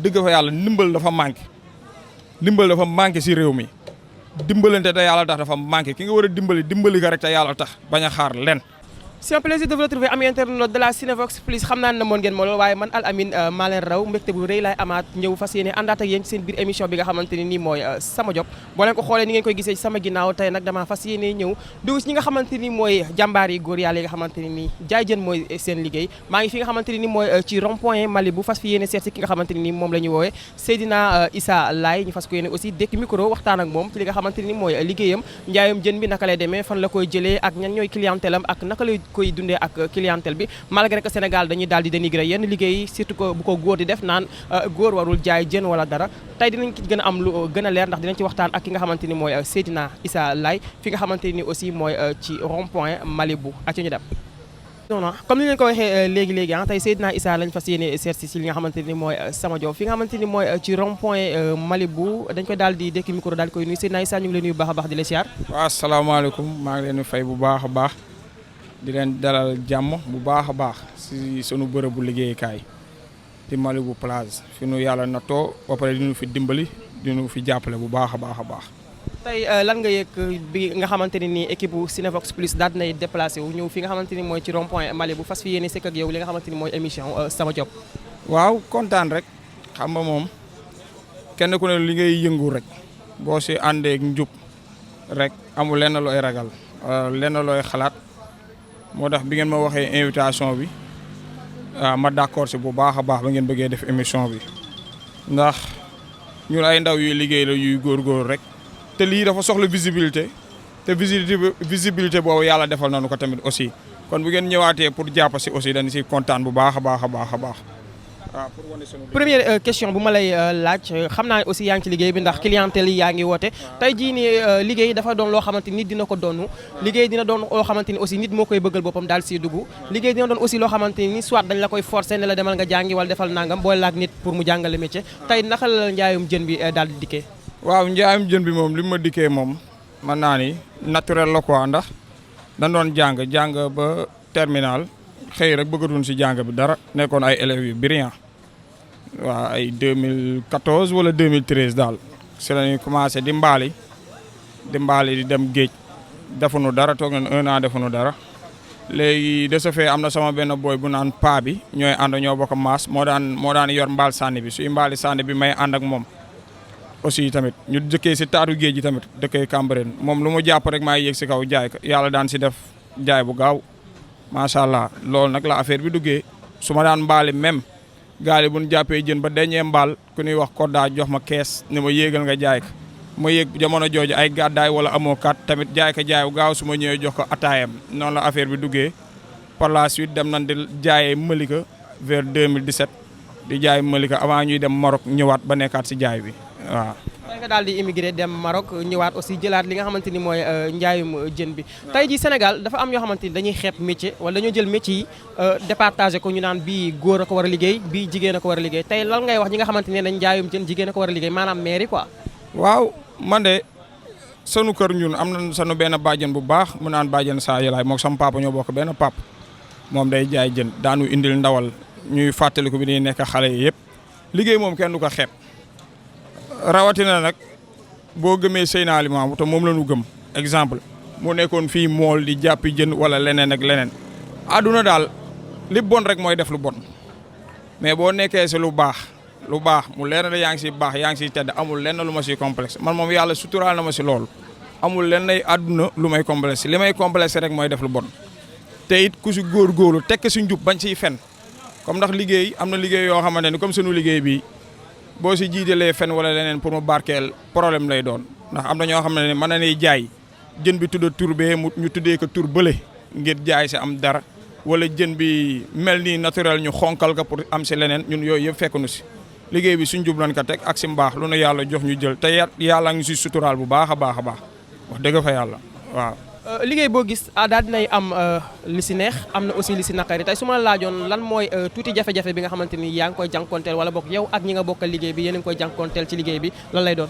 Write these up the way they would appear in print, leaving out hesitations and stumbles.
dëgg fa yàlla ndimbal dafa manqué si réew mi dimbalante te yàlla tax dafa manqué ki nga war a dimbali ka rek te yàlla tax bañ a xaar len. c'est un plaisir de vous retrouver ami internaute de la Cinevox Plus xam naa ne moon ngeen ma lool waaye man Al Amine maa leen raw mbégte bu rëy laay amaat ñëw fas yéene àndaat ak yéen ci seen biir émission bi nga xamante ne nii mooy Sama Job boo leen ko xoolee ni ngeen koy gisee ci sama ginnaaw tey nag dama fas yéene ñëw dugg ci ñi nga xamante ni mooy jàmbaar yi góor yàlla yi nga xamante ne nii jaay jën mooy seen liggéey maa ngi fi nga xamante ne nii mooy ci rond point Malibu fas fi yéene seet si ki nga xamante ne nii moom la ñu woowee Seydina Issa Laye ñu fas ko yéene aussi dekk micro waxtaan ak moom ci li nga xamante ne nii mooy liggéeyam njaayam jën bi naka lay demee fan la koy jëlee ak ñan ñooy clientèle am ak naka lay koy dundee ak clientèle bi malgré que Sénégal dañuy daal di dénigrer yenn liggéey surtout que bu ko góor di def naan góor warul jaay jën wala dara tey dinañ ci gën a am lu gën a leer ndax dinañ ci waxtaan ak ki nga xamante ni mooy Seydina Issa Laye fi nga xamante ni aussi mooy ci rond point Malibu ak ci ñu dem. non comme ni leen ko waxee léegi tey Seydina Issa lañ fas yéene seet si li nga xamante ni mooy Sama Job fi nga xamante ni mooy ci rond point Malibu dañ koy daal di dekk micro daal di koy nuyu Seydina Issa ñu ngi leen nuyu bu baax a baax di la siyaar. waaw asalaamaaleykum maa ngi leen di fay bu baax a baax. di leen dalal jàmm bu baax a baax si sunu bërëbu liggéeyukaay di Malibu Plage fi nu yàlla nattoo ba pare di nu fi dimbali di nu fi jàppale bu baax a baax a baax. tey lan nga yëg bi nga xamante ne nii équipe bu Cinevox Plus daal dinay déplacé wu ñëw fi nga xamante ni mooy ci rond point Malibu fas fi yéene sekk ak yow li nga xamante ni mooy émission Sama Job. waaw kontaan rek xam nga moom kenn ku ne li ngay yëngu rek boo si àndee ak njub rek amul lenn looy ragal lenn looy xalaat. moo tax bi ngeen ma waxee invitation bi ma d'accord si bu baax a baax ba ngeen bëggee def émission bi ndax ñun ay ndaw yuy liggéey la yuy góorgóor rek te lii dafa soxla visibilité te visibilité boobu yàlla defal nañu ko tamit aussi kon bu ngeen ñëwaatee pour jàpp si aussi dañu si kontaan bu baax a baax a baax a baax. waaw pour wane sunu première question bu ma lay laaj xam naa ne aussi yaa ngi ci liggéey bi ndax clientèle yi yaa ngi woote tey jii nii liggéey dafa doon loo xamante ni nit dina ko doonu liggéey dina doon loo xamante ni aussi nit moo koy bëggal boppam daal siy dugg liggéey dina doon aussi loo xamante ni soit dañ la koy forcer ne la demal nga jàngi wala defal nangam boole laak nit pour mu jàngale métier tey naka la njaayum jën bi daal di dikkee. waaw njaayum jën bi moom li ma dikkee moom mën naa ni naturel la quoi ndax dañ doon jàng ba terminal xëy rek bëggatuñ si jàng bi dara nekkoon ay élèves yu brillant waaw ay 2014 wala 2013 daal si la ñuy commencé di mbaali di dem géej defuñu dara toog nañ 1 an defuñu dara léegi de ce fait am na sama benn boy bu naan paa bi ñooy ànd ñoo bokk maas moo daan yor mbaal sànni bi suy mbaali sànni bi may ànd ak moom aussi tamit ñu dëkkee si taatu géej gi tamit dëkkee Cambérène moom lu mu jàpp rek maa yéeg si kaw jaay ko yàlla daan si def jaay bu gaaw macha allah loolu nag la affaire bi duggee su ma daan mbaali même gaal yi bu ñu jàppee jën ba dañee mbaal ku ñuy wax koddaa jox ma kees ni ma yéegal nga jaay ko ma yéeg jamono jooju ay gàddaay wala amoo kat tamit jaay ko jaay bu gaaw su ma ñëwee jox ko ataayam noonu la affaire bi duggee par la suite dem nañ di jaayee Malika vers 2017 di jaay Malika avant ñuy dem Maroc ñëwaat ba nekkaat si jaay bi waaw. tey nga daal di immigré dem Maroc ñëwaat aussi jëlaat li nga xamante ni mooy njaayum jën bi tey ji Sénégal dafa am yoo xamante ni dañuy xeeb métier wala dañoo jël métier yi départagé ko ñu naan bii góor a ko war a liggéey bii jigéen a ko war a liggéey tey lan ngay wax ñi nga xamante ne dañ njaayum jën jigéen a ko war a liggéey maanaam mairie quoi. waaw man de sunu kër ñun am na sunu benn bàjjen bu baax mu naan bàjjen saa yalaay moom sama papa ñoo bokk benn pap moom day jaay jën daanu indil ndawal ñuy fàttaliku bi dañuy nekk xale yi yëpp liggéey moom kenn du ko xeeb rawatina nag boo gëmee Seydina Limaamu te moom la ñu gëm exemple mu nekkoon fii mool di jàppi jën wala leneen ak leneen àdduna daal li bon rek mooy def lu bon mais boo nekkee si lu baax mu leer na yaa ngi si baax yaa ngi si tedd amul lenn lu ma si complexe man moom yàlla suturaal na ma si loolu amul lenn lay àdduna lu may complexe li may complexe rek mooy def lu bon te it ku si góorgóorlu tekk si njub bañ siy fen comme ndax liggéey am na liggéey yoo xamante ni comme sunu liggéey bi boo si jiitalee fen wala leneen pour mu barkeel problème lay doon ndax am na ñoo xam ne mën na ne jaay jën bi tudda tur bee ñu tuddee ko tur bële ngir jaay si am dara wala jën bi mel nii naturel ñu xonkal ko pour am si leneen ñun yooyu yëpp fekk nu si liggéey bi suñ jub lañ ko teg ak si mbaax lu nu yàlla jox ñu jël te yàlla ngi si suturaal bu baax a baax wax dëgg fa yàlla waaw. liggéey boo gis daal dinay am li si neex am na aussi li si naqari tey su ma la laajoon lan mooy tuuti jafe-jafe bi nga xamante ni yaa ngi koy jànkonteel wala bokk yow ak ñi nga bokkal liggéey bi yéen a ngi koy jànkonteel ci liggéey bi lan lay doon.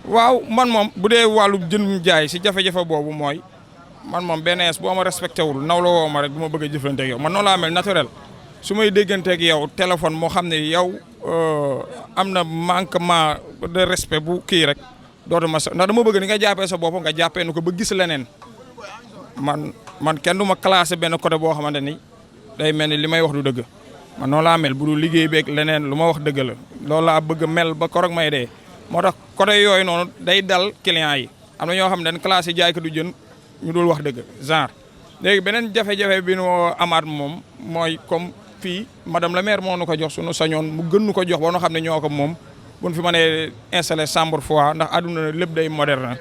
waaw man moom bu dee wàllu jën jaay si jafe-jafe boobu mooy man moom benn boo ma respecté wul naw la woo ma rek bu ma bëgg a jëflante ak yow man noonu laa mel naturel su may dégganteeg yow téléphone moo xam ne yow am na manquement de respect bu kii rek dootuma sa ndax dama bëgg ni nga jàppee sa bopp nga jàppee nu ko ba gis leneen man kenn du ma classé benn côté boo xamante ni day mel ni li may wax du dëgg man noonu laa mel bu dul liggéey beeg leneen lu ma wax dëgg la loolu laa bëgg mel ba korog may dee moo tax côté yooyu noonu day dal client yi am na ñoo xam ne dañ classé jaay ko du jën ñu dul wax dëgg genre léegi beneen jafe-jafe bi nu amaat moom mooy comme fii madame la maire moo nu ko jox suñu sañoon mu gën nu ko jox ba nu xam ne ñoo ko moom buñ fi mënee installé chambre froide ndax àdduna lépp day moderne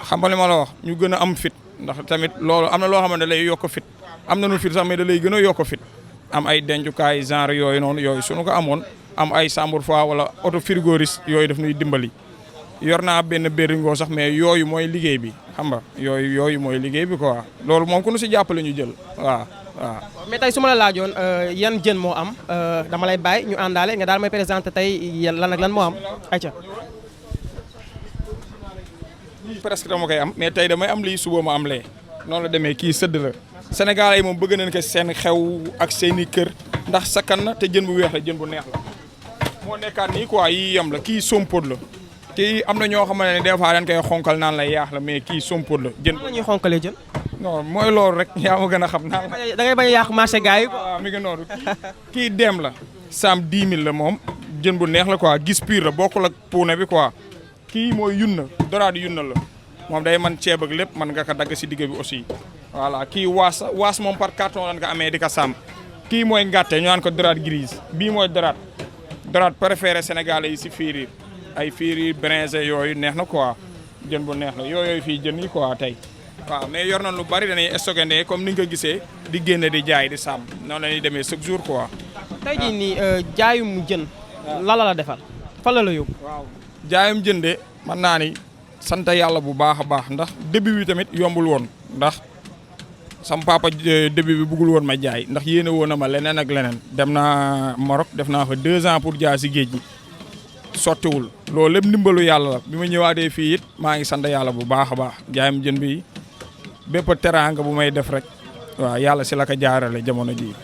xam nga li ma la wax ñu gën a am fit ndax tamit loolu am na loo xamante ne lay yokk fit am na nu fit sax mais da lay gën a yokk fit am ay dencukaay genre yooyu noonu yooyu suñu ko amoon am ay chambre froide wala auto frigoriste yooyu daf ñuy dimbali yor naa benn béringoo sax mais yooyu mooy liggéey bi xam nga yooyu mooy liggéey bi quoi loolu moom ku nu si jàppale ñu jël waaw. mais tey su ma la laajoon yan jën moo am dama lay bàyyi ñu àndaale nga daal may présenté tey lan ak lan moo am ayca. presque dama koy am mais tey damay am lii suba ma am lee noonu la demee kii sëdd la Sénégalais yi moom bëgg nañ ko seen xew ak seeni kër ndax sakkan na te jën bu weex la jën bu neex la moo nekkaat nii quoi yii yem la kii sompod la kii am na ñoo xamante ne des fois dañ koy xonkal naan la yaax la mais kii sompod la jën. nan la ñuy xonkalee jën. non mooy loolu rek yaa ma gën a xam naan la. da ngay bañ a yàq marché gars yi. waaw mi ngi noonu kii dem la saam 10 000 la moom jën bu neex la quoi gis pur la bokkul ak puune bi quoi kii mooy yunna doraadi yunna la moom day man ceeb ak lépp man nga ko dagg si digg bi aussi voilà kii waas moom par carton lan nga amee di ko sàmm kii mooy ngàtte ñu naan ko doraat grise bii mooy doraat préféré sénégalais yi si fiiriir ay fiiriir brinzé yooyu neex na quoi jën bu neex la yooyu fii jën yi quoi tey waaw mais yor na lu bari dañuy stocké ne comme ni nga ko gisee di génne di jaay di sàmm noonu la ñuy demee chaque jour quoi. tey jii nii jaayum jën. la la defal fan la yóbbu. waaw jaayum jën de mën naa ni sant yàlla bu baax a baax ndax début bi tamit yombul woon ndax sama papa début bi bëggul woon ma jaay ndax yéene woon na ma leneen ak leneen dem naa Maroc def naa fa 2 ans pour jaay si géej gi sottiwul loolu lépp ndimbalu yàlla la bi ma ñëwaatee fii it maa ngi sant yàlla bu baax a baax jaayum jën bi bépp teraanga bu may def rek waaw yàlla si la ko jaarale jamono ji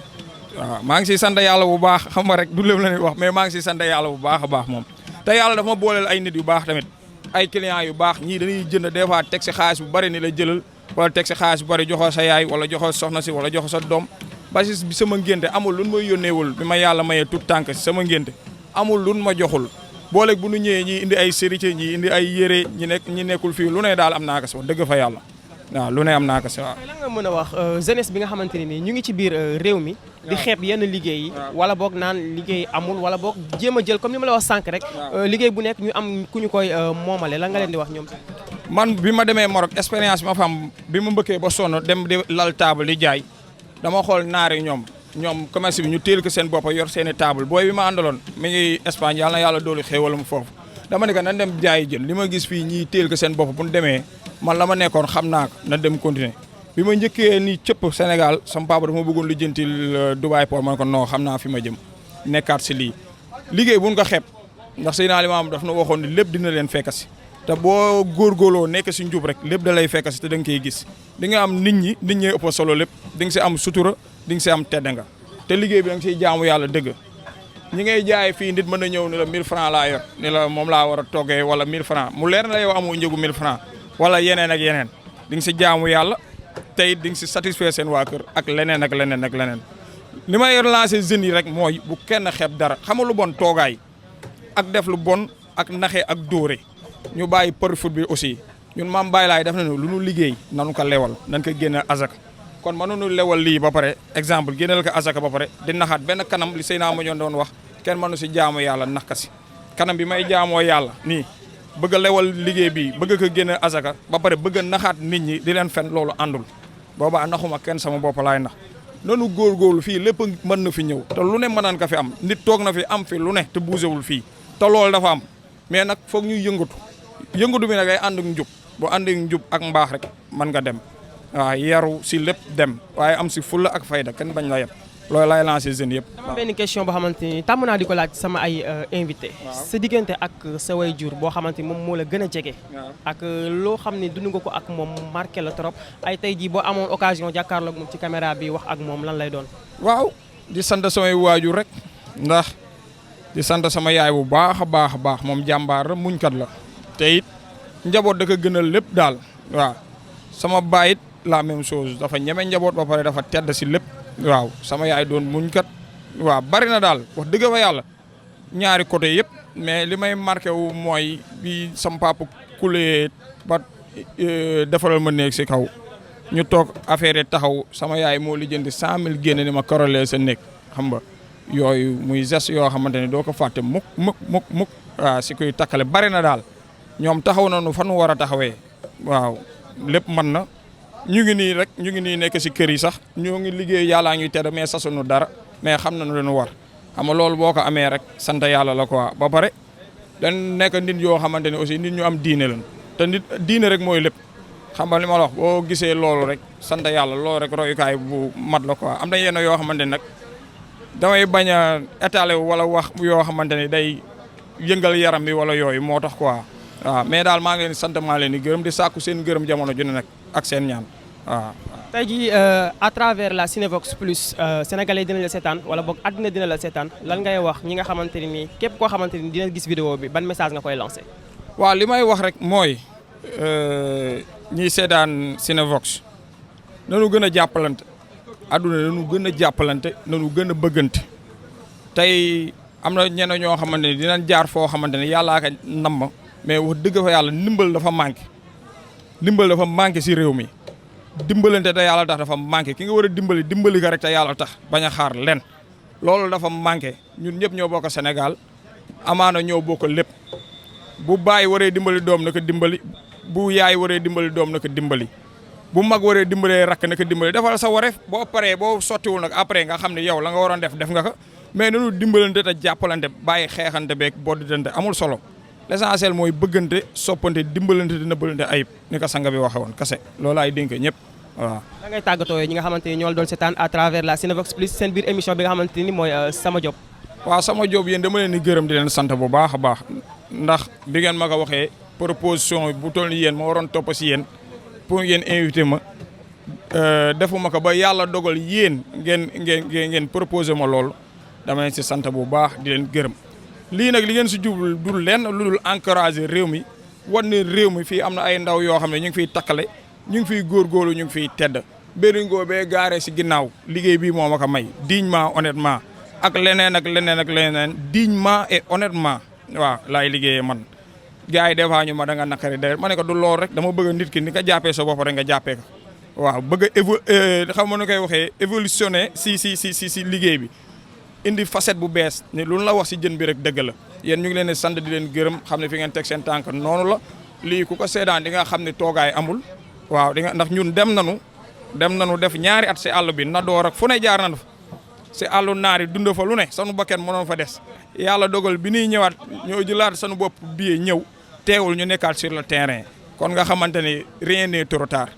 waaw maa ngi siy sant yàlla bu baax xam nga rek du lépp la ñuy wax mais maa ngi siy sant yàlla bu baax a baax moom te yàlla dafa ma booleel ay nit yu baax tamit ay clients yu baax ñii dañuy jënd des fois teg si xaalis bu bari ni la jëlal wala teg si xaalis bu bari joxoo sa yaay wala joxoo soxna si wala joxoo sa doom ba si sama ngénte amul lu may yónneewul bi ma yàlla mayee tout tànk si sama ngénte amul lu ma joxul booleeg bu nu ñëwee ñi indi ay sérité ñi indi ay yére ñi nekkul fii lu ne daal am naa ko si wax dëgg fa yàlla waaw lu ne am naa ko si waaw. lan nga mën a wax jeunesse bi nga xamante ne nii ñu ngi ci biir réew mi. di xeeb yenn liggéey yi. wala boog naan liggéey amul wala boog jéem a jël comme ni ma la wax sànq rek. liggéey bu nekk ñu am ku ñu koy moomale lan nga leen di wax ñoom. man bi ma demee Maroc expérience bi ma fa am bi ma mbëkkee ba sonn dem di lal table di jaay dama xool naari ñoom commerce bi ñu téel ko seen bopp yor seen i table booy bi ma àndaloon mi ngi Espagne yàlla na yàlla doolu xéewalam foofu dama ne que nan dem jaayi jën li ma gis fii ñiy téel ko seen bopp bu ñu demee man la ma nekkoon xam naa ko na dem continuer bi ma njëkkee nii cëpp Sénégal sama papa dafa ma bëggoon lu jëntil Dubaï port man ko non xam naa fi ma jëm nekkaat si lii liggéey buñ ko xeeb ndax Seydina Limaamu daf na waxoon ni lépp dina leen fekk si te boo góorgóorloo nekk si njub rek lépp da lay fekk si te da nga koy gis di nga am nit ñi ëpp solo lépp di nga si am sutura di nga si am tedd nga te liggéey bi da nga siy jaamu yàlla dëgg ñi ngay jaay fii nit mën na ñëw ni la 1000 francs laa yor ni la moom laa war a toggee wala 1000 francs mu leer na la yow amoo njëgu 1000 francs wala yeneen ak yeneen di nga si jaamu yàlla tey di nga si satisfaire seen waa kër ak leneen ak leneen ak leneen li may lancé jeunes yi rek mooy bu kenn xeeb dara xama lu bon toogaay ak def lu bon ak naxe ak dóore ñu bàyyi për foot bi aussi ñun maam Baye laay def nañu lu nu liggéey nanu ko lewal nañ ko génne azaka kon mënuñu lewal lii ba pare exemple génneel ko azaka ba pare di naxaat benn kanam li Seydina ma doon wax kenn mënu si jaamu yàlla nax ka si kanam bi may jaamoo yàlla nii bëgg a lewal liggéey bi bëgg ko génne azaka ba pare bëgg a naxaat nit ñi di leen fen loolu àndul boobaa naxuma kenn sama bopp laay nax nanu góorgóorlu fii lépp mën na fi ñëw te lu ne mën naan ko fi am nit toog na fi am fi lu ne te bougéwul fii te loolu dafa am mais nag foog ñuy yëngatu bi nag ay ànd ak njub boo ànd ak njub ak mbaax rek mën nga dem waaw yaru si lépp dem waaye am si fulla ak fayda kenn bañ la yeb loolu laay lancé jeunes yëpp. dama benn question boo xamante ni tàmm naa di ko laaj sama ay invité. sa diggante ak sa waajur boo xamante ni moom moo la gën a jege. ak loo xam ne dund nga ko ak moom marqué la trop ay tey jii boo amoon occasion jàkkaarloog moom ci caméra bi wax ak moom lan lay doon. waaw di sant samay waajur rek ndax di sant sama yaay bu baax a baax a baax moom jàmbaar la muñkat la te it njaboot da ko gënal lépp daal waaw sama baay it la même chose dafa ñeme njaboot ba pare dafa tedd si lépp waaw sama yaay doon muñkat waaw bari na daal wax dëgg fa yàlla ñaari côté yëpp mais li may marqué wu mooy bi sama papa kulee ba defaral ma néeg si kaw ñu toog affaire taxaw sama yaay moo lijjanti 100 000 génne ni ma korolee sa néeg xam nga yooyu muy geste yoo xamante ne doo ko fàtte mukk waaw si kuy takkale bari na daal ñoom taxaw nañu fa nu war a taxawee waaw lépp mën na ñu ngi nii nekk si kër yi sax ñoo ngi liggéey yàllaa ñuy tedd mais sasuñu dara mais xam nañu leen war xam nga loolu boo ko amee rek sant yàlla la quoi ba pare dañ nekk nit yoo xamante ne aussi nit ñu am diine lañ te nit diine rek mooy lépp xam nga li ma la wax boo gisee loolu rek sant yàlla loolu rek royukaay bu mat la quoi am na yenn yoo xamante ne nag damay bañ a étaler wala wax yoo xamante ne day yëngal yaram bi wala yooyu moo tax quoi waaw mais daal maa ngi leen di sant maa leen di gërëm di sàkku seen gërëm jamono ju ne nag ak seen ñaan waaw. tey jii à travers la Cinevox Plus sénégalais dina la seetaan wala boog àddina dina la seetaan lan ngay wax ñi nga xamante ne nii képp koo xamante ni dina gis vidéo bi ban message nga koy lancé. waaw li may wax rek mooy ñiy seetaan Cinevox nanu gën a jàppalante àdduna nanu gën a jàppalante nanu gën a bëggante tey am na ñenn ñoo xamante ni dinañ jaar foo xamante ne yàllaa ka namm mais wax dëgg fa yàlla ndimbal dafa manqué si réew mi dimbalante te yàlla tax dafa manqué ki nga war a dimbali ka rek te yàlla tax bañ a xaar len loolu dafa manqué ñun ñëpp ñoo bokk Sénégal amaana ñoo bokk lépp bu baay waree dimbali doom na ko dimbali bu yaay waree dimbali doom na ko dimbali bu mag waree dimbalee rakk na ko dimbali defal sa wareef boo paree boo sottiwul nag après nga xam ne yow la nga waroon def nga ko mais nanu dimbalante te jàppalante bàyyi xeexante beeg boddante amul solo l'essentiel mooy bëggante soppante dimbalante dina bëlante ayib ni ko sanga bi waxe woon kase loolu ay dénk ñëpp waaw. da ngay tàggatoo ñi nga xamante ni ñoo doon seetaan à travers la Cinevox Plus seen biir émission bi nga xamante ni mooy Sama Job. waaw Sama Job yéen dama leen di gërëm di leen sant bu baax a baax ndax bi ngeen ma ko waxee proposition bu toll ni yéen ma waroon topp si yéen pour ngeen invité ma defuma ko ba yàlla dogal yéen ngeen proposé ma loolu dama leen si sant bu baax di leen gërëm. lii nag li ngeen si jublu dul lenn lu dul encouragé réew mi wan ne réew mi fii am na ay ndaw yoo xam ne ñu ngi fiy takkale ñu ngi fiy góorgóorlu ñu ngi fiy tedd béringoo bee gaaree si ginnaaw liggéey bii moo ma ko may dignement honnêtement ak leneen dignement et honnêtement waaw laay liggéeyee man gars yi des fois ñu ma da nga nakari de ma ne ko du lool rek dama bëgg nit ki ni nga jàppee sa bopp rek nga jàppee ko waaw bëgg a xam nga nu koy waxee évolutionner si liggéey bi indi facette bu bees ne lu la wax si jën bi rek dëgg la yéen ñu ngi leen di sant di leen gërëm xam ne fi ngeen teg seen tànk noonu la lii ku ko seedaan di nga xam ne toogaay amul waaw di nga ndax ñun dem nanu def ñaari at si àll bi na door ak fu ne jaar nañu fa si àllu naari dund fa lu ne sanu bakken mënoon fa des yàlla dogal bi ñuy ñëwaat ñoo jëlaat sanu bopp billet ñëw teewul ñu nekkaat sur le terrain kon nga xamante ni rien n'est trop tard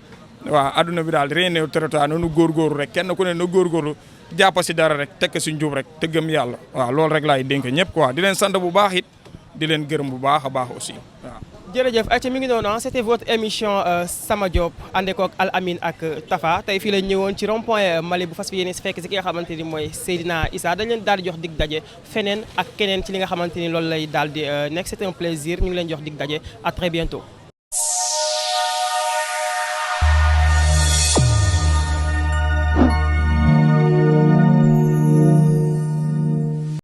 waaw adduna bi daal rien n'est trop tard nanu góorgóorlu rek kenn ku ne na góorgóorlu jàpp si dara rek tekk si njub rek te gëm yàlla waaw loolu rek laay dénk ñëpp quoi di leen sant bu baax it di leen gërëm bu baax a baax aussi waaw. jërëjëf ayca mi ngi noonu c'était votre émission Sama Job ànd ko ak Al Amine ak Tafa tey fii la ñëwoon ci rond point Mali bu fas yéene si fekk si ki nga xamante ni mooy Seydina Issa dañ leen daal di jox dig daje feneen ak keneen ci li nga xamante ni loolu lay daal di nekk c'est un plaisir ñu ngi leen jox dig daje à très bientôt.